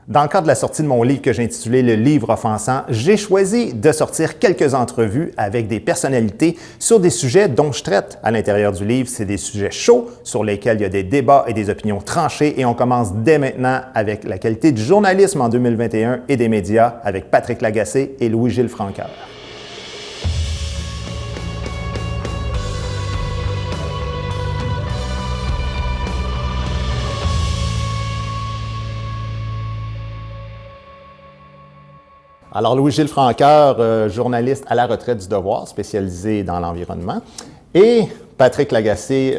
Dans le cadre de la sortie de mon livre que j'ai intitulé « Le livre offensant », j'ai choisi de sortir quelques entrevues avec des personnalités sur des sujets dont je traite à l'intérieur du livre. C'est des sujets chauds sur lesquels il y a des débats et des opinions tranchées et on commence dès maintenant avec la qualité du journalisme en 2021 et des médias avec Patrick Lagacé et Louis-Gilles Francoeur. Alors, Louis-Gilles Francoeur, journaliste à la retraite du Devoir, spécialisé dans l'environnement, et Patrick Lagacé,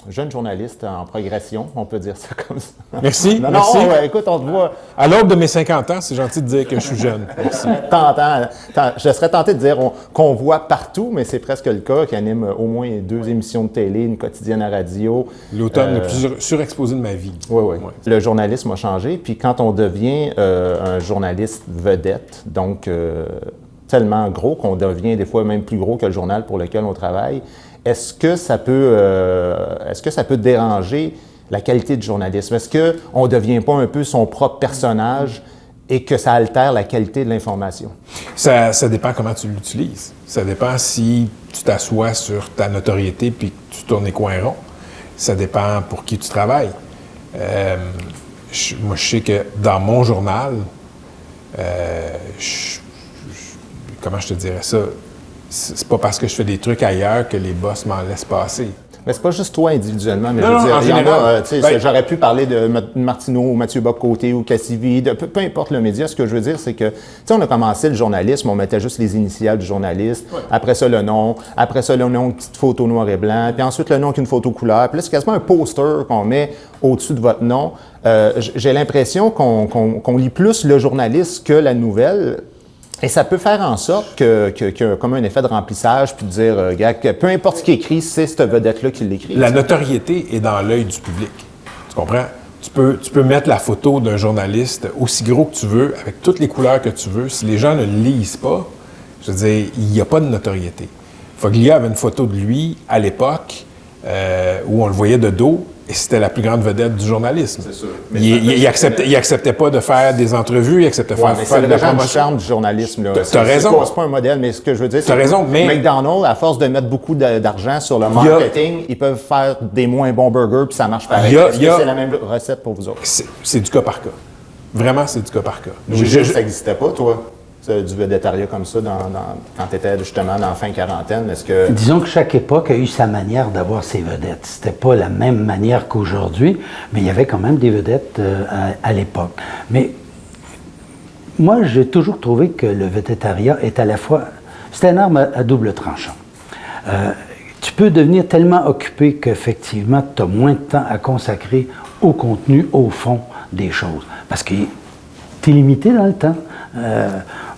jeune journaliste en progression, on peut dire ça comme ça. Merci, non, merci. Non, écoute, on te voit... À l'aube de mes 50 ans, c'est gentil de dire que je suis jeune. Merci. Je serais tenté de dire qu'on voit partout, mais c'est presque le cas, qui anime au moins 2 émissions de télé, une quotidienne à radio. L'automne le plus surexposé de ma vie. Oui, oui. Ouais. Le journalisme a changé, puis quand on devient un journaliste vedette, donc tellement gros qu'on devient des fois même plus gros que le journal pour lequel on travaille, est-ce que ça peut déranger la qualité du journalisme? Est-ce qu'on ne devient pas un peu son propre personnage et que ça altère la qualité de l'information? Ça dépend comment tu l'utilises. Ça dépend si tu t'assois sur ta notoriété puis que tu tournes les coins ronds. Ça dépend pour qui tu travailles. Moi, je sais que dans mon journal, comment je te dirais ça? C'est pas parce que je fais des trucs ailleurs que les boss m'en laissent passer. Mais c'est pas juste toi individuellement, mais non, je veux dire, en général, j'aurais pu parler de Martineau, Mathieu Bock-Côté ou Cassivi, peu importe le média. Ce que je veux dire, c'est que, on a commencé le journalisme, on mettait juste les initiales du journaliste, après ça le nom, une petite photo noir et blanc, puis ensuite le nom avec une photo couleur, puis là, c'est quasiment un poster qu'on met au-dessus de votre nom. J'ai l'impression qu'on lit plus le journaliste que la nouvelle. Et ça peut faire en sorte qu'il y a comme un effet de remplissage, puis de dire, gars, que peu importe ce qui est écrit, c'est cette vedette-là qui l'écrit. La notoriété est dans l'œil du public. Tu comprends? Tu peux mettre la photo d'un journaliste aussi gros que tu veux, avec toutes les couleurs que tu veux. Si les gens ne le lisent pas, je veux dire, il n'y a pas de notoriété. Foglia avait une photo de lui à l'époque où on le voyait de dos. Et c'était la plus grande vedette du journalisme. C'est sûr. Il acceptait pas de faire des entrevues, il acceptait de faire de la promotion. C'est le charme du journalisme. T'as raison. C'est pas un modèle, mais ce que je veux dire, c'est que McDonald's, à force de mettre beaucoup d'argent sur le marketing, ils peuvent faire des moins bons burgers puis ça marche pareil. C'est la même recette pour vous autres? C'est du cas par cas. Vraiment, c'est du cas par cas. Ça n'existait pas, toi? Du vedettariat comme ça quand tu étais justement dans la fin quarantaine? Est-ce que... Disons que chaque époque a eu sa manière d'avoir ses vedettes. C'était pas la même manière qu'aujourd'hui, mais il y avait quand même des vedettes à l'époque. Mais moi, j'ai toujours trouvé que le vedettariat est à la fois... C'est une arme à double tranchant. Tu peux devenir tellement occupé qu'effectivement, tu as moins de temps à consacrer au contenu, au fond des choses. Parce que tu es limité dans le temps.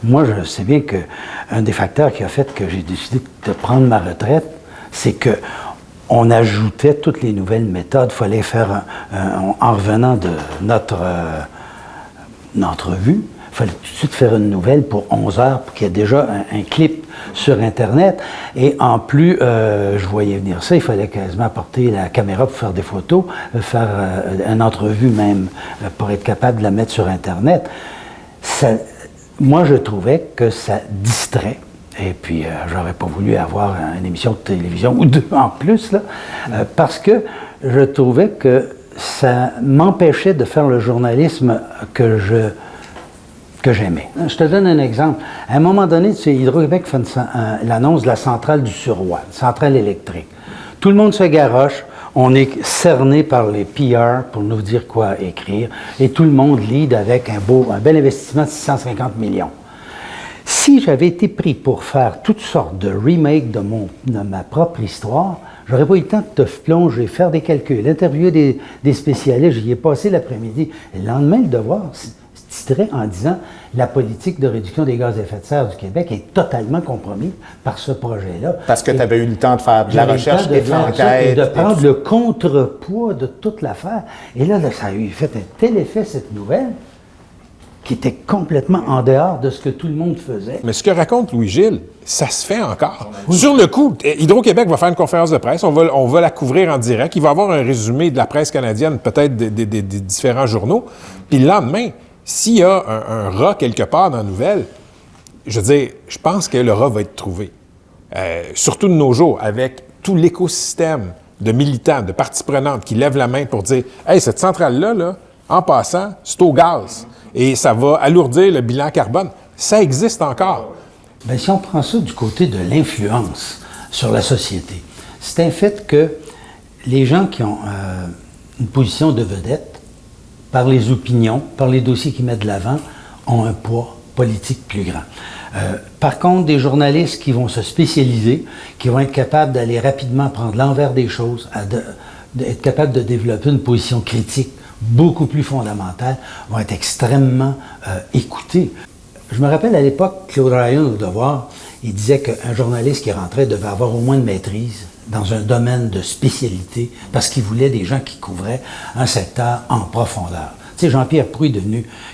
Moi, je sais bien qu'un des facteurs qui a fait que j'ai décidé de prendre ma retraite, c'est que on ajoutait toutes les nouvelles méthodes. Il fallait faire, en revenant de notre entrevue, il fallait tout de suite faire une nouvelle pour 11 heures, pour qu'il y ait déjà un clip sur Internet. Et en plus, je voyais venir ça, il fallait quasiment apporter la caméra pour faire des photos, faire une entrevue même, pour être capable de la mettre sur Internet. Moi, je trouvais que ça distrait. Et puis, j'aurais pas voulu avoir une émission de télévision ou 2 en plus, là, parce que je trouvais que ça m'empêchait de faire le journalisme que j'aimais. Je te donne un exemple. À un moment donné, Hydro-Québec fait l'annonce de la centrale du Suroît, centrale électrique. Tout le monde se garoche. On est cerné par les PR pour nous dire quoi écrire. Et tout le monde lead avec un bel investissement de 650 millions. Si j'avais été pris pour faire toutes sortes de remakes de ma propre histoire, j'aurais pas eu le temps de te plonger, faire des calculs, interviewer des spécialistes. J'y ai passé l'après-midi. Le lendemain, le Devoir titrait en disant « La politique de réduction des gaz à effet de serre du Québec est totalement compromise par ce projet-là. » Parce que tu avais eu le temps de faire de la recherche et de l'enquête. Et de prendre le contrepoids de toute l'affaire. Et là, ça a eu fait un tel effet, cette nouvelle, qui était complètement en dehors de ce que tout le monde faisait. Mais ce que raconte Louis-Gilles, ça se fait encore. Oui. Sur le coup, Hydro-Québec va faire une conférence de presse, on va la couvrir en direct, il va avoir un résumé de la presse canadienne, peut-être des différents journaux, puis le lendemain, S'il y a un rat quelque part dans la nouvelle, je veux dire, je pense que le rat va être trouvé. Surtout de nos jours, avec tout l'écosystème de militants, de parties prenantes qui lèvent la main pour dire « Hey, cette centrale-là, là, en passant, c'est au gaz et ça va alourdir le bilan carbone. » Ça existe encore. Bien, si on prend ça du côté de l'influence sur la société, c'est un fait que les gens qui ont une position de vedette, par les opinions, par les dossiers qu'ils mettent de l'avant, ont un poids politique plus grand. Par contre, des journalistes qui vont se spécialiser, qui vont être capables d'aller rapidement prendre l'envers des choses, être capables de développer une position critique beaucoup plus fondamentale, vont être extrêmement écoutés. Je me rappelle à l'époque, Claude Ryan, au Devoir, il disait qu'un journaliste qui rentrait devait avoir au moins une maîtrise dans un domaine de spécialité parce qu'il voulait des gens qui couvraient un secteur en profondeur. Tu sais, Jean-Pierre Prouy,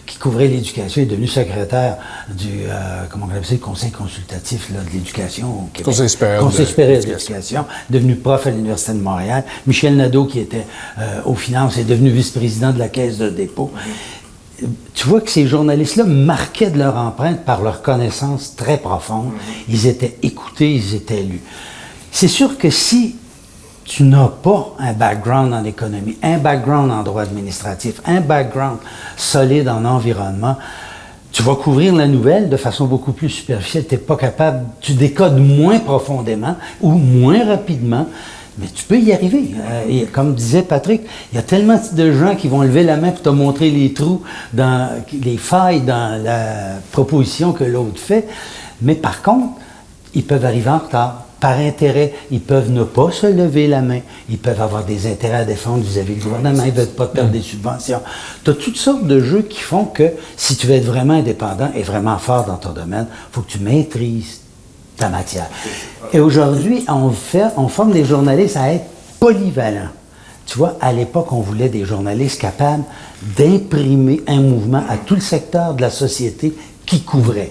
qui couvrait l'éducation, est devenu secrétaire du comment on appelle ça, le Conseil consultatif là, de l'éducation au Québec. Conseil supérieur de l'éducation, devenu prof à l'Université de Montréal. Michel Nadeau, qui était aux finances, est devenu vice-président de la Caisse de dépôt. Tu vois que ces journalistes-là marquaient de leur empreinte par leur connaissance très profonde. Ils étaient écoutés, ils étaient lus. C'est sûr que si tu n'as pas un background en économie, un background en droit administratif, un background solide en environnement, tu vas couvrir la nouvelle de façon beaucoup plus superficielle. Tu n'es pas capable, tu décodes moins profondément ou moins rapidement, mais tu peux y arriver. Et comme disait Patrick, il y a tellement de gens qui vont lever la main pour te montrer les trous, les failles dans la proposition que l'autre fait. Mais par contre, ils peuvent arriver en retard. Par intérêt, ils peuvent ne pas se lever la main. Ils peuvent avoir des intérêts à défendre vis-à-vis du gouvernement. Ils ne veulent pas perdre des subventions. Tu as toutes sortes de jeux qui font que si tu veux être vraiment indépendant et vraiment fort dans ton domaine, il faut que tu maîtrises ta matière. Et aujourd'hui, on forme des journalistes à être polyvalents. Tu vois, à l'époque, on voulait des journalistes capables d'imprimer un mouvement à tout le secteur de la société qui couvrait.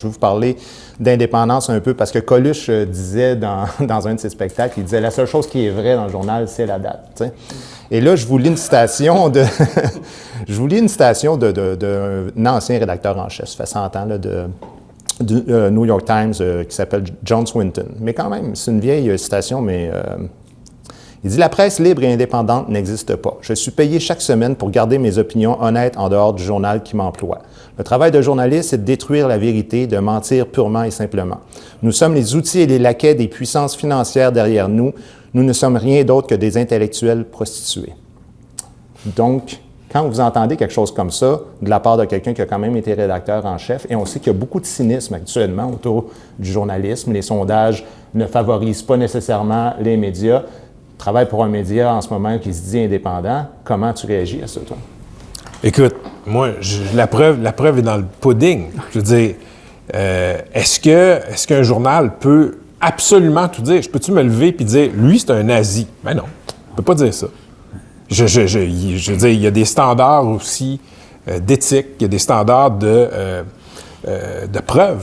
Je vais vous parler d'indépendance un peu, parce que Coluche disait dans un de ses spectacles, il disait « La seule chose qui est vraie dans le journal, c'est la date. » T'sais. Et là, je vous lis une citation d'un ancien rédacteur en chef, ça fait 100 ans, là, du New York Times, qui s'appelle John Swinton. Mais quand même, c'est une vieille citation, mais il dit « La presse libre et indépendante n'existe pas. Je suis payé chaque semaine pour garder mes opinions honnêtes en dehors du journal qui m'emploie. Le travail de journaliste, c'est de détruire la vérité, de mentir purement et simplement. Nous sommes les outils et les laquais des puissances financières derrière nous. Nous ne sommes rien d'autre que des intellectuels prostitués. » Donc, quand vous entendez quelque chose comme ça, de la part de quelqu'un qui a quand même été rédacteur en chef, et on sait qu'il y a beaucoup de cynisme actuellement autour du journalisme, les sondages ne favorisent pas nécessairement les médias. Tu travailles pour un média en ce moment qui se dit indépendant, comment tu réagis à ça, toi? Écoute, moi, la preuve est dans le pudding. Je veux dire, est-ce qu'un journal peut absolument tout dire? Peux-tu me lever et dire, lui, c'est un nazi? Ben non, on ne peut pas dire ça. Je veux dire, il y a des standards aussi d'éthique, il y a des standards de preuve.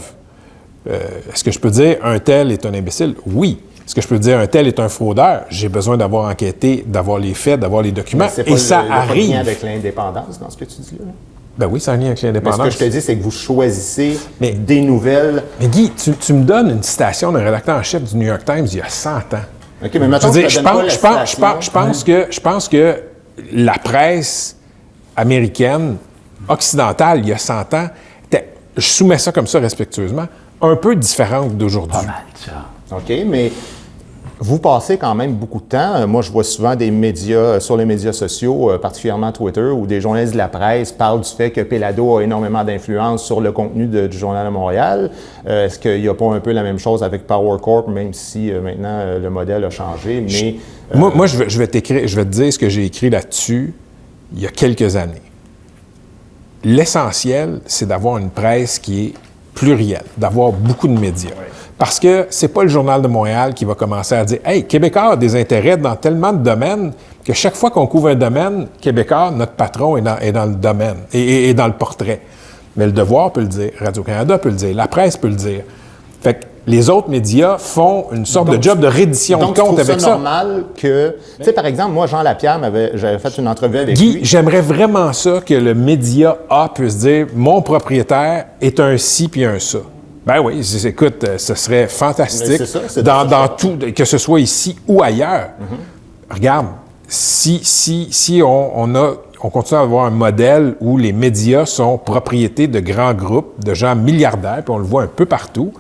Est-ce que je peux dire, un tel est un imbécile? Oui. Est-ce que je peux dire un tel est un fraudeur? J'ai besoin d'avoir enquêté, d'avoir les faits, d'avoir les documents. Et ça arrive. Pas lien avec l'indépendance dans ce que tu dis là? Ben oui, c'est un lien avec l'indépendance. Mais ce que je te dis, c'est que vous choisissez des nouvelles. Mais Guy, tu me donnes une citation d'un rédacteur en chef du New York Times il y a 100 ans. OK, mais maintenant, je pense que la presse américaine, occidentale, il y a 100 ans, je soumets ça comme ça respectueusement, un peu différente d'aujourd'hui. Pas mal, ça. OK, mais vous passez quand même beaucoup de temps. Moi, je vois souvent des médias, sur les médias sociaux, particulièrement Twitter, où des journalistes de la presse parlent du fait que Pelado a énormément d'influence sur le contenu du Journal de Montréal. Est-ce qu'il n'y a pas un peu la même chose avec Power Corp, même si maintenant le modèle a changé? Mais, moi, je vais te dire ce que j'ai écrit là-dessus il y a quelques années. L'essentiel, c'est d'avoir une presse qui est plurielle, d'avoir beaucoup de médias. Oui. Parce que c'est pas le Journal de Montréal qui va commencer à dire « Hey, Québécois a des intérêts dans tellement de domaines que chaque fois qu'on couvre un domaine, Québécois, notre patron est dans le domaine et dans le portrait. » Mais Le Devoir peut le dire, Radio-Canada peut le dire, la presse peut le dire. Fait que les autres médias font une sorte de job de reddition de compte avec ça. Donc, c'est normal que... Tu sais, par exemple, moi, Jean Lapierre, j'avais fait une entrevue avec Guy, lui. j'aimerais vraiment ça que le média A puisse dire « Mon propriétaire est un ci puis un ça ». Ben oui, écoute, ce serait fantastique dans tout, que ce soit ici ou ailleurs. Regarde, si on continue à avoir un modèle où les médias sont propriétés de grands groupes, de gens milliardaires, puis on le voit un peu partout,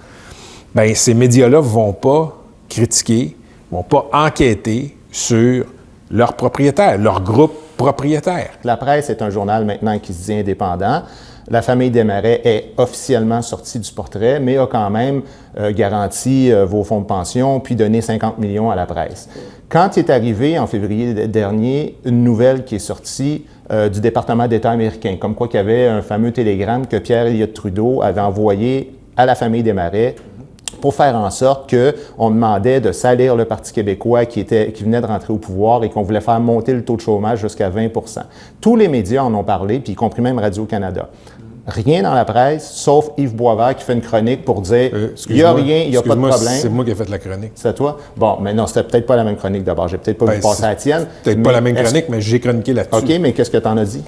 bien, ces médias-là ne vont pas critiquer, ne vont pas enquêter sur leurs propriétaires, leur groupe propriétaire. La Presse est un journal maintenant qui se dit indépendant. La famille Desmarais est officiellement sortie du portrait, mais a quand même garanti vos fonds de pension, puis donné 50 millions à la Presse. Quand est arrivé, en février dernier, une nouvelle qui est sortie du département d'État américain, comme quoi qu'il y avait un fameux télégramme que Pierre Elliott Trudeau avait envoyé à la famille Desmarais pour faire en sorte qu'on demandait de salir le Parti québécois qui venait de rentrer au pouvoir et qu'on voulait faire monter le taux de chômage jusqu'à 20 %. Tous les médias en ont parlé, puis y compris même Radio-Canada. Rien dans la presse, sauf Yves Boisvert qui fait une chronique pour dire il n'y a rien, il n'y a pas de problème. C'est moi qui ai fait la chronique. C'est toi? Bon, mais non, c'était peut-être pas la même chronique d'abord. J'ai peut-être pas vu passer la tienne. Peut-être pas la même chronique, mais j'ai chroniqué là-dessus. OK, mais qu'est-ce que tu en as dit?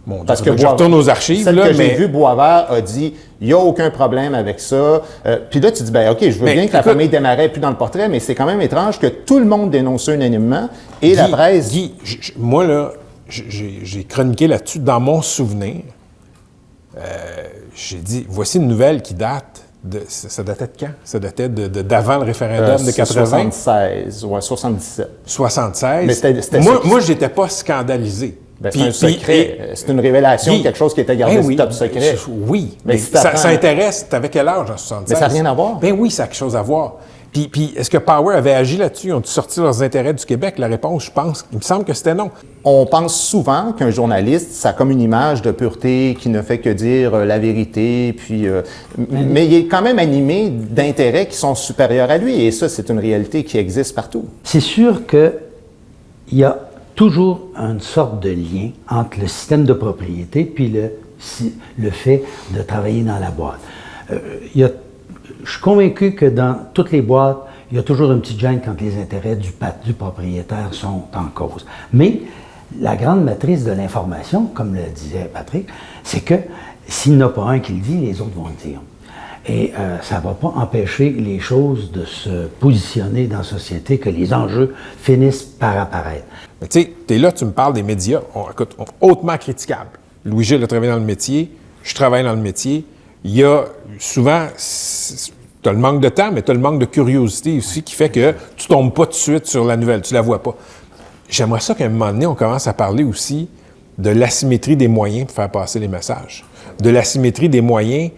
Bon, parce que je retourne aux archives. Celle que j'ai vue, Boisvert a dit il n'y a aucun problème avec ça. Puis là, tu dis ben OK, je veux bien que la famille Desmarais n'est plus dans le portrait, mais c'est quand même étrange que tout le monde dénonce ça unanimement et la presse. Guy, moi, là, j'ai chroniqué là-dessus dans mon souvenir. J'ai dit voici une nouvelle qui date de. Ça datait de quand? Ça datait d'avant le référendum de 80? 76, ouais, 77. 76. Mais c'était moi, je n'étais pas scandalisé. Ben, c'est un secret. C'est une révélation, quelque chose qui était gardé top secret. Oui, mais ça intéresse. T'avais quel âge en 76? Mais ça n'a rien à voir. Ben oui, ça a quelque chose à voir. Puis est-ce que Power avait agi là-dessus? Ont-ils sorti leurs intérêts du Québec? La réponse, je pense, il me semble que c'était non. On pense souvent qu'un journaliste, ça a comme une image de pureté qui ne fait que dire la vérité, puis, mais il est quand même animé d'intérêts qui sont supérieurs à lui, et ça, c'est une réalité qui existe partout. C'est sûr qu'il y a toujours une sorte de lien entre le système de propriété puis le fait de travailler dans la boîte. Je suis convaincu que dans toutes les boîtes, il y a toujours une petite gêne quand les intérêts du propriétaire sont en cause. Mais la grande matrice de l'information, comme le disait Patrick, c'est que s'il n'y en a pas un qui le dit, les autres vont le dire. Et ça ne va pas empêcher les choses de se positionner dans la société, que les enjeux finissent par apparaître. Mais tu sais, tu es là, tu me parles des médias, hautement critiquables. Louis-Gilles a travaillé dans le métier, je travaille dans le métier. Il y a souvent, tu as le manque de temps, mais tu as le manque de curiosité aussi qui fait que tu ne tombes pas tout de suite sur la nouvelle, tu ne la vois pas. J'aimerais ça qu'à un moment donné, on commence à parler aussi de l'asymétrie des moyens pour faire passer les messages. De l'asymétrie des moyens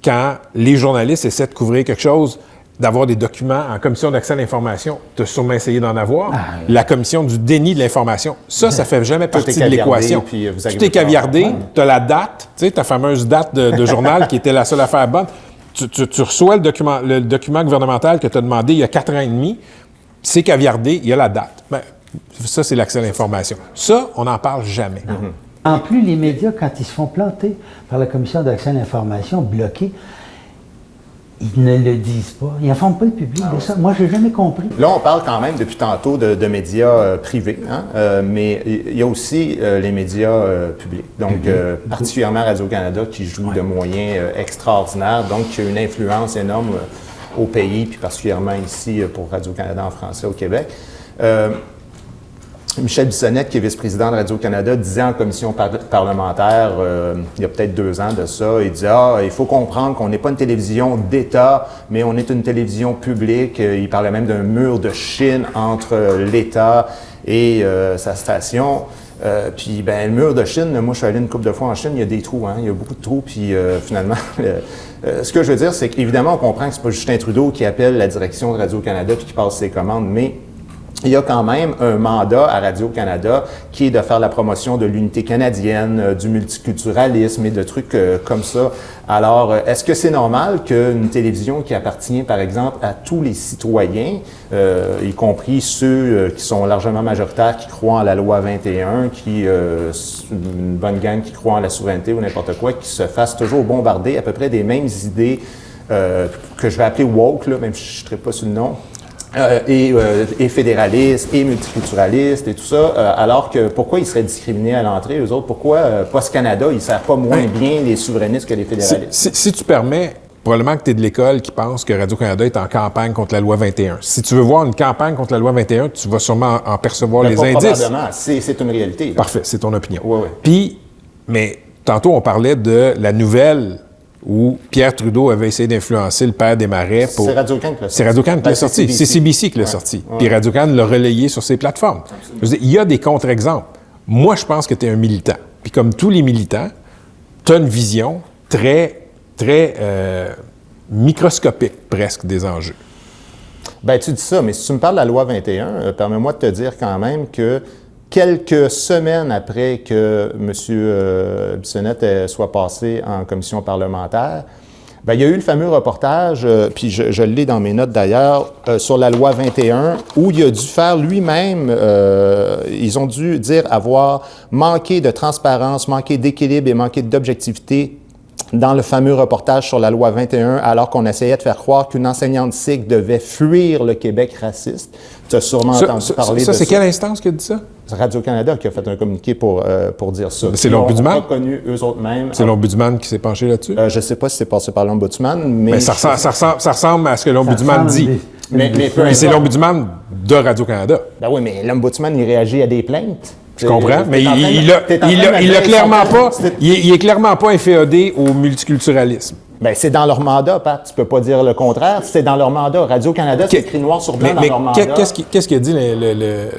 quand les journalistes essaient de couvrir quelque chose, d'avoir des documents en commission d'accès à l'information, tu as sûrement essayé d'en avoir. La commission du déni de l'information, ça fait jamais partie de l'équation. Tout est caviardé, tu as la date, tu sais, ta fameuse date de journal qui était la seule affaire bonne. Tu reçois le document gouvernemental que tu as demandé il y a 4 ans et demi, c'est caviardé, il y a la date. Ben, ça, c'est l'accès à l'information. Ça, on n'en parle jamais. En plus, les médias, quand ils se font planter par la commission d'accès à l'information, bloqués, ils ne le disent pas. Ils n'informent pas le public de ça. Moi, je n'ai jamais compris. Là, on parle quand même depuis tantôt de médias privés, hein? Mais il y a aussi les médias publics. Donc, particulièrement Radio-Canada qui joue de moyens extraordinaires, donc qui a une influence énorme au pays, puis particulièrement ici pour Radio-Canada en français au Québec. Michel Bissonnette, qui est vice-président de Radio-Canada, disait en commission parlementaire, il y a peut-être 2 ans de ça, il disait « il faut comprendre qu'on n'est pas une télévision d'État, mais on est une télévision publique. » Il parlait même d'un mur de Chine entre l'État et sa station. Puis, le mur de Chine, moi, je suis allé une couple de fois en Chine, il y a des trous, hein, il y a beaucoup de trous, puis finalement, ce que je veux dire, c'est qu'évidemment, on comprend que c'est pas Justin Trudeau qui appelle la direction de Radio-Canada puis qui passe ses commandes, mais il y a quand même un mandat à Radio-Canada qui est de faire la promotion de l'unité canadienne, du multiculturalisme et de trucs comme ça. Alors, est-ce que c'est normal qu'une télévision qui appartient, par exemple, à tous les citoyens, y compris ceux qui sont largement majoritaires, qui croient en la loi 21, une bonne gang qui croit en la souveraineté ou n'importe quoi, qui se fasse toujours bombarder à peu près des mêmes idées que je vais appeler woke, là, même si je ne serai pas sur le nom, et fédéralistes, et multiculturalistes, et tout ça, alors que pourquoi ils seraient discriminés à l'entrée, eux autres? Pourquoi Post Canada, ils ne servent pas moins bien les souverainistes que les fédéralistes? Si tu permets, probablement que tu es de l'école qui pense que Radio-Canada est en campagne contre la loi 21. Si tu veux voir une campagne contre la loi 21, tu vas sûrement en percevoir les indices. Probablement, c'est une réalité. Là. Parfait, c'est ton opinion. Oui. Puis, mais tantôt, on parlait de la nouvelle où Pierre Trudeau avait essayé d'influencer le père Desmarais pour... C'est Radio-Can qui l'a sorti. C'est Radio-Can qui l'a sorti. C'est CBC qui l'a sorti. Puis Radio-Can l'a relayé sur ses plateformes. Je veux dire, il y a des contre-exemples. Moi, je pense que tu es un militant. Puis comme tous les militants, tu as une vision très microscopique, presque, des enjeux. Bien, tu dis ça, mais si tu me parles de la loi 21, permets-moi de te dire quand même que quelques semaines après que M. Bissonnette soit passé en commission parlementaire, bien, il y a eu le fameux reportage, puis je l'ai dans mes notes d'ailleurs, sur la loi 21, où il a dû faire lui-même, ils ont dû dire avoir manqué de transparence, manqué d'équilibre et manqué d'objectivité dans le fameux reportage sur la loi 21, alors qu'on essayait de faire croire qu'une enseignante sikh devait fuir le Québec raciste. Tu as sûrement entendu parler de ça. Ça, c'est quelle instance qui a dit ça? C'est Radio-Canada qui a fait un communiqué pour dire ça. C'est l'Ombudsman? Ils l'ont reconnu eux autres mêmes. C'est l'Ombudsman qui s'est penché là-dessus? Je ne sais pas si c'est passé par l'Ombudsman, mais... Ça ressemble à ce que l'Ombudsman dit. Mais c'est l'Ombudsman de Radio-Canada. Ben oui, mais l'Ombudsman, il réagit à des plaintes. Je comprends, mais il est clairement pas inféodé au multiculturalisme. Bien, c'est dans leur mandat, Pat. Tu peux pas dire le contraire. C'est dans leur mandat. Radio-Canada, c'est écrit noir sur blanc dans leur mandat. Qu'est-ce qu'a dit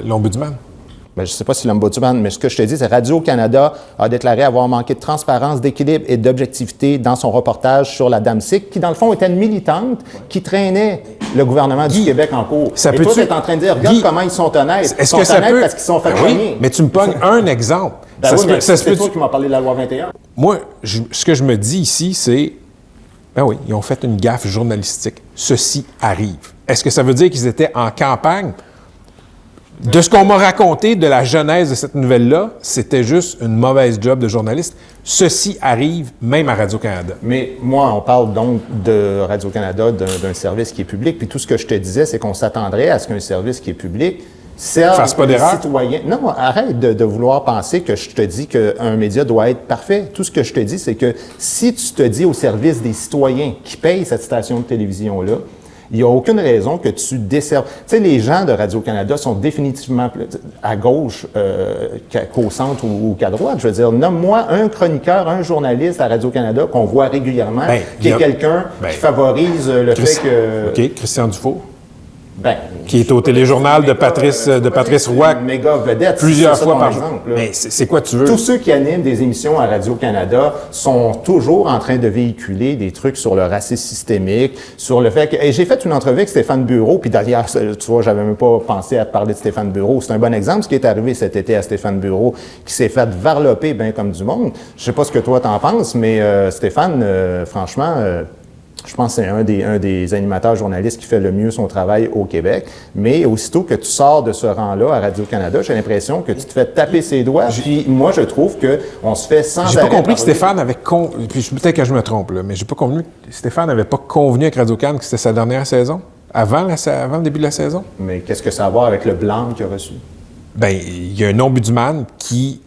l'Ombudsman? Bien, je ne sais pas si l'Ombudsman, mais ce que je te dis, c'est Radio-Canada a déclaré avoir manqué de transparence, d'équilibre et d'objectivité dans son reportage sur la Dame sikh, qui, dans le fond, était une militante qui traînait le gouvernement du Québec en cours. Et toi, tu es en train de dire, regarde comment ils sont honnêtes. Ils sont honnêtes parce qu'ils sont fait poigner. Mais tu me pognes un exemple. C'est toi qui m'as parlé de la loi 21. Moi, ce que je me dis ici, c'est, ben oui, ils ont fait une gaffe journalistique. Ceci arrive. Est-ce que ça veut dire qu'ils étaient en campagne? De ce qu'on m'a raconté de la genèse de cette nouvelle-là, c'était juste une mauvaise job de journaliste. Ceci arrive même à Radio-Canada. Mais moi, on parle donc de Radio-Canada, d'un service qui est public, puis tout ce que je te disais, c'est qu'on s'attendrait à ce qu'un service qui est public serve les citoyens. Non, arrête de vouloir penser que je te dis qu'un média doit être parfait. Tout ce que je te dis, c'est que si tu te dis au service des citoyens qui payent cette station de télévision-là, il n'y a aucune raison que tu desserves. Tu sais, les gens de Radio-Canada sont définitivement plus à gauche qu'au centre ou qu'à droite. Je veux dire, nomme-moi un chroniqueur, un journaliste à Radio-Canada qu'on voit régulièrement, qui est quelqu'un qui favorise le fait que... OK, Christian Dufault. Qui est au téléjournal de Patrice Roy méga vedette, plusieurs fois par jour. Mais c'est quoi tu veux? Tous ceux qui animent des émissions à Radio-Canada sont toujours en train de véhiculer des trucs sur le racisme systémique, sur le fait que... Et j'ai fait une entrevue avec Stéphane Bureau, puis d'ailleurs, tu vois, j'avais même pas pensé à te parler de Stéphane Bureau. C'est un bon exemple, ce qui est arrivé cet été à Stéphane Bureau, qui s'est fait varloper bien comme du monde. Je sais pas ce que toi t'en penses, mais Stéphane, franchement... je pense que c'est un des animateurs journalistes qui fait le mieux son travail au Québec. Mais aussitôt que tu sors de ce rang-là à Radio-Canada, j'ai l'impression que tu te fais taper ses doigts. Puis moi, je trouve qu'on se fait sans arrêt... J'ai pas compris que Stéphane avait... Puis peut-être que je me trompe, là, mais j'ai pas compris que Stéphane n'avait pas convenu avec Radio-Can que c'était sa dernière saison, avant le début de la saison. Mais qu'est-ce que ça a à voir avec le blâme qu'il a reçu? Bien, il y a un ombudsman qui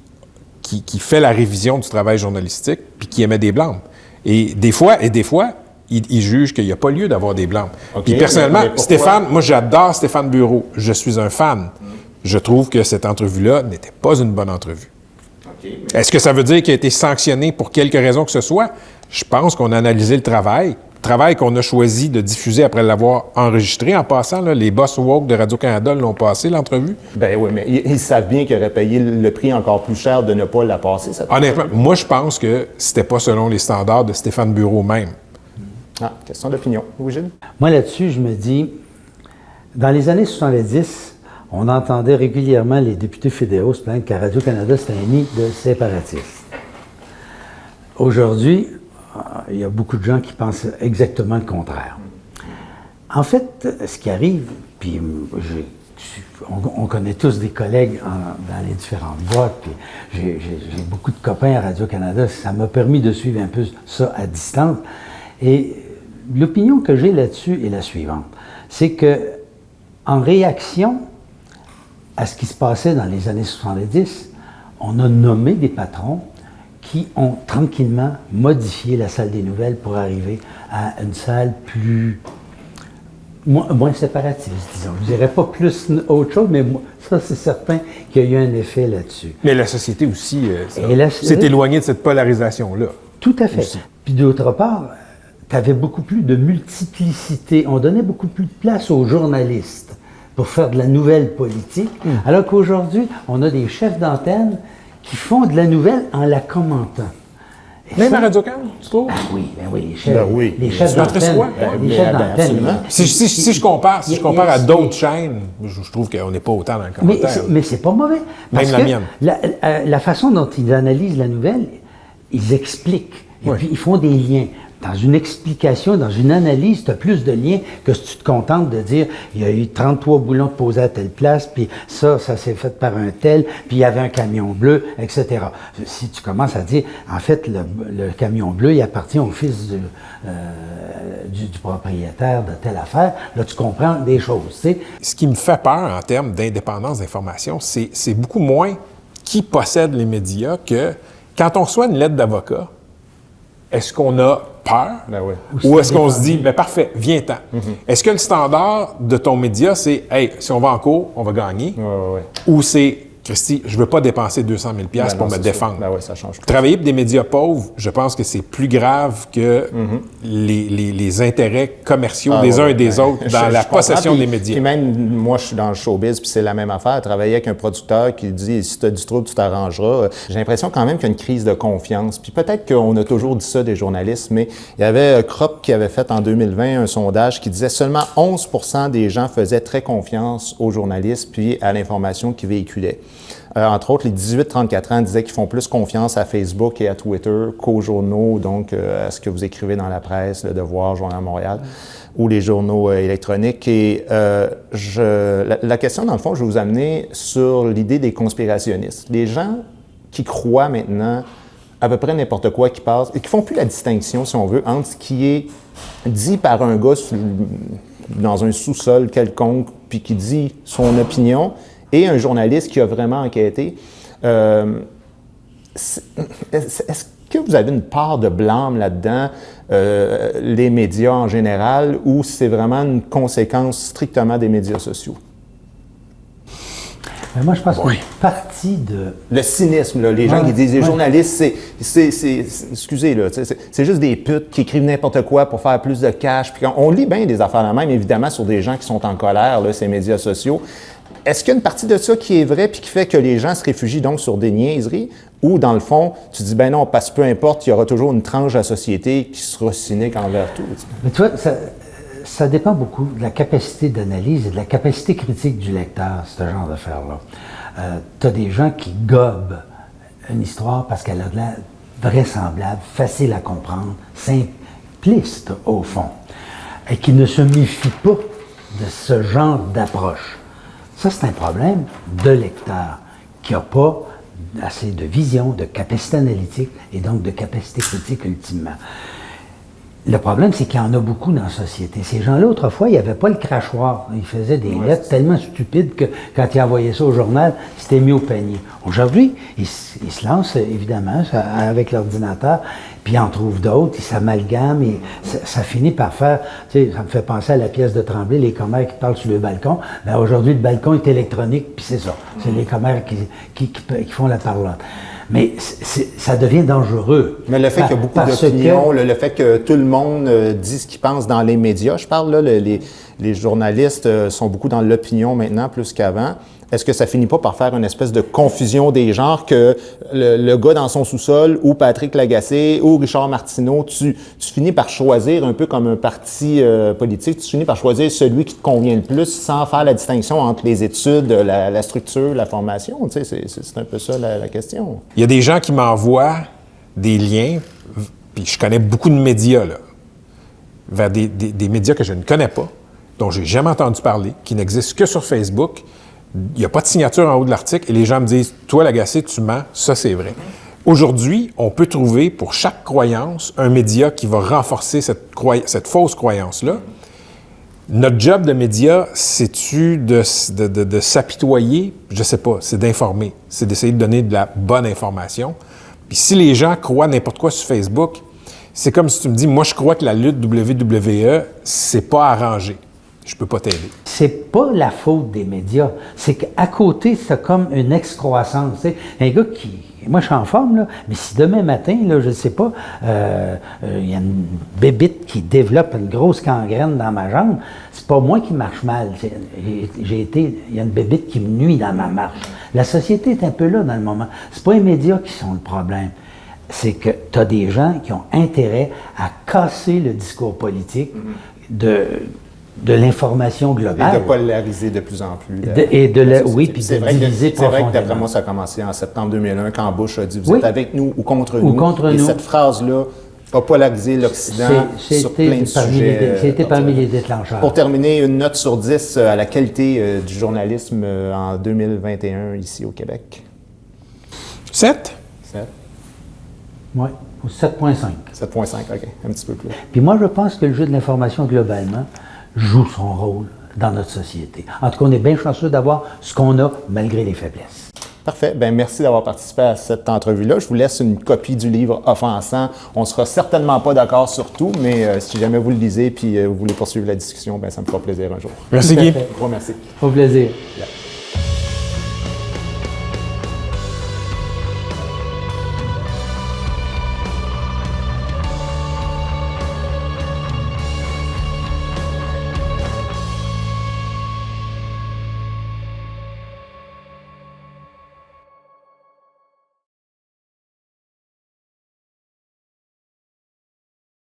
fait la révision du travail journalistique puis qui émet des blâmes. Et des fois... Il juge qu'il n'y a pas lieu d'avoir des blâmes. Okay, puis personnellement, Stéphane, moi j'adore Stéphane Bureau. Je suis un fan. Je trouve que cette entrevue-là n'était pas une bonne entrevue. Okay, Est-ce que ça veut dire qu'il a été sanctionné pour quelque raison que ce soit? Je pense qu'on a analysé le travail qu'on a choisi de diffuser après l'avoir enregistré. En passant, là, les boss woke de Radio-Canada l'ont passé, l'entrevue. Ben oui, mais ils savent bien qu'ils auraient payé le prix encore plus cher de ne pas la passer, cette Honnêtement, moi je pense que c'était pas selon les standards de Stéphane Bureau même. Question d'opinion. Oui, Gilles? Moi, là-dessus, je me dis, dans les années 70, on entendait régulièrement les députés fédéraux se plaindre qu'à Radio-Canada, c'était un nid de séparatistes. Aujourd'hui, il y a beaucoup de gens qui pensent exactement le contraire. En fait, ce qui arrive, puis on connaît tous des collègues dans les différentes boîtes, puis j'ai beaucoup de copains à Radio-Canada, ça m'a permis de suivre un peu ça à distance. Et L'opinion que j'ai là-dessus est la suivante. C'est que, en réaction à ce qui se passait dans les années 70, on a nommé des patrons qui ont tranquillement modifié la salle des nouvelles pour arriver à une salle moins séparatiste, disons. Je ne dirais pas plus autre chose, mais ça, c'est certain qu'il y a eu un effet là-dessus. Mais la société aussi s'est éloignée de cette polarisation-là. Tout à fait. Aussi. Puis d'autre part, tu avais beaucoup plus de multiplicité. On donnait beaucoup plus de place aux journalistes pour faire de la nouvelle politique, alors qu'aujourd'hui, on a des chefs d'antenne qui font de la nouvelle en la commentant. Et Même ça, à Radio-Can, tu trouves? Ben oui, les chefs d'antenne. Les chefs d'antenne. Si je compare à d'autres chaînes, je trouve qu'on n'est pas autant dans le commentaire. Mais c'est pas mauvais. Parce Même la mienne. La façon dont ils analysent la nouvelle, ils expliquent. Et puis, ils font des liens. Dans une explication, dans une analyse, tu as plus de liens que si tu te contentes de dire il y a eu 33 boulons posés à telle place, puis ça s'est fait par un tel, puis il y avait un camion bleu, etc. Si tu commences à dire, en fait, le camion bleu, il appartient au fils du propriétaire de telle affaire, là, tu comprends des choses, tu sais. Ce qui me fait peur en termes d'indépendance d'information, c'est beaucoup moins qui possède les médias que quand on reçoit une lettre d'avocat, est-ce qu'on a peur? Ben oui. Ou est-ce qu'on se dit, ben parfait, viens-t'en. Est-ce que le standard de ton média, c'est, hey, si on va en cours, on va gagner? Ouais. Ou c'est, Christy, je ne veux pas dépenser 200 000 pour me défendre. Ben oui, ça change. Travailler pour des médias pauvres, je pense que c'est plus grave que les intérêts commerciaux des uns et des autres dans la possession des médias. Puis même, moi, je suis dans le showbiz, puis c'est la même affaire. Travailler avec un producteur qui dit « si tu as du trouble, tu t'arrangeras ». J'ai l'impression quand même qu'il y a une crise de confiance. Puis peut-être qu'on a toujours dit ça des journalistes, mais il y avait Crop qui avait fait en 2020 un sondage qui disait seulement 11 % des gens faisaient très confiance aux journalistes puis à l'information qu'ils véhiculaient. Entre autres, les 18-34 ans disaient qu'ils font plus confiance à Facebook et à Twitter qu'aux journaux, donc à ce que vous écrivez dans la presse, Le Devoir, Journal de Montréal, ou les journaux électroniques. Et la question, dans le fond, je vais vous amener sur l'idée des conspirationnistes. Les gens qui croient maintenant à peu près n'importe quoi qui passe, et qui font plus la distinction, si on veut, entre ce qui est dit par un gars dans un sous-sol quelconque, puis qui dit son opinion, et un journaliste qui a vraiment enquêté. Est-ce que vous avez une part de blâme là-dedans, les médias en général, ou c'est vraiment une conséquence strictement des médias sociaux? Mais moi, je pense qu'une partie de... Le cynisme, là, les gens qui disent les journalistes, excusez, là, c'est juste des putes qui écrivent n'importe quoi pour faire plus de cash. Puis on lit bien des affaires là même, évidemment, sur des gens qui sont en colère, là, ces médias sociaux. Est-ce qu'il y a une partie de ça qui est vraie puis qui fait que les gens se réfugient donc sur des niaiseries? Ou, dans le fond, tu dis, ben non, parce que peu importe, il y aura toujours une tranche de la société qui sera cynique envers tout. Tu sais. Mais tu vois, ça dépend beaucoup de la capacité d'analyse et de la capacité critique du lecteur, ce genre d'affaires-là. Tu as des gens qui gobent une histoire parce qu'elle a de l'air vraisemblable, facile à comprendre, simpliste au fond, et qui ne se méfient pas de ce genre d'approche. Ça, c'est un problème de lecteur qui n'a pas assez de vision, de capacité analytique et donc de capacité critique ultimement. Le problème, c'est qu'il y en a beaucoup dans la société. Ces gens-là, autrefois, ils n'avaient pas le crachoir. Ils faisaient des lettres tellement stupides que quand ils envoyaient ça au journal, c'était mis au panier. Aujourd'hui, ils se lancent, évidemment, avec l'ordinateur, puis ils en trouvent d'autres, ils s'amalgament, et ça finit par faire... Tu sais, ça me fait penser à la pièce de Tremblay, les commères qui parlent sur le balcon. Bien, aujourd'hui, le balcon est électronique, puis c'est ça. C'est les commères qui font la parlante. Mais ça devient dangereux. Mais le fait qu'il y a beaucoup d'opinions, le fait que tout le monde dit ce qu'il pense dans les médias, je parle là, les journalistes sont beaucoup dans l'opinion maintenant plus qu'avant. Est-ce que ça finit pas par faire une espèce de confusion des genres que le gars dans son sous-sol ou Patrick Lagacé ou Richard Martineau, tu finis par choisir un peu comme un parti politique, tu finis par choisir celui qui te convient le plus sans faire la distinction entre les études, la structure, la formation. Tu sais, c'est un peu ça la question. Il y a des gens qui m'envoient des liens, puis je connais beaucoup de médias, là, vers des médias que je ne connais pas, dont j'ai jamais entendu parler, qui n'existent que sur Facebook. Il n'y a pas de signature en haut de l'article et les gens me disent « Toi, Lagacé, tu mens, ça c'est vrai. » Aujourd'hui, on peut trouver pour chaque croyance un média qui va renforcer cette fausse croyance-là. Notre job de média, c'est-tu de s'apitoyer? Je sais pas, c'est d'informer. C'est d'essayer de donner de la bonne information. Puis si les gens croient n'importe quoi sur Facebook, c'est comme si tu me dis, moi je crois que la lutte WWE, c'est pas arrangé. Je peux pas t'aider. C'est pas la faute des médias. C'est qu'à côté, c'est comme une excroissance. Tu sais. Un gars qui... Moi, je suis en forme, là, mais si demain matin, là, je ne sais pas, il y a une bébite qui développe une grosse gangrène dans ma jambe, c'est pas moi qui marche mal. Il y a une bébite qui me nuit dans ma marche. La société est un peu là dans le moment. C'est pas les médias qui sont le problème. C'est que tu as des gens qui ont intérêt à casser le discours politique de l'information globale. Et de polariser de plus en plus. Oui, puis de diviser profondément. C'est vrai que d'après moi, ça a commencé en septembre 2001, quand Bush a dit « Vous êtes avec nous ou contre nous ». Et cette phrase-là a polarisé l'Occident sur plein de sujets. C'était parmi les déclencheurs. Pour terminer, une note sur 10 à la qualité du journalisme en 2021 ici au Québec. 7? 7. Oui, 7,5. 7,5, OK, un petit peu plus. Puis moi, je pense que le jeu de l'information, globalement, joue son rôle dans notre société. En tout cas, on est bien chanceux d'avoir ce qu'on a malgré les faiblesses. Parfait. Bien, merci d'avoir participé à cette entrevue-là. Je vous laisse une copie du livre Offensant. On ne sera certainement pas d'accord sur tout, mais si jamais vous le lisez et vous voulez poursuivre la discussion, bien, ça me fera plaisir un jour. Merci, Guy. Gros merci. Au plaisir.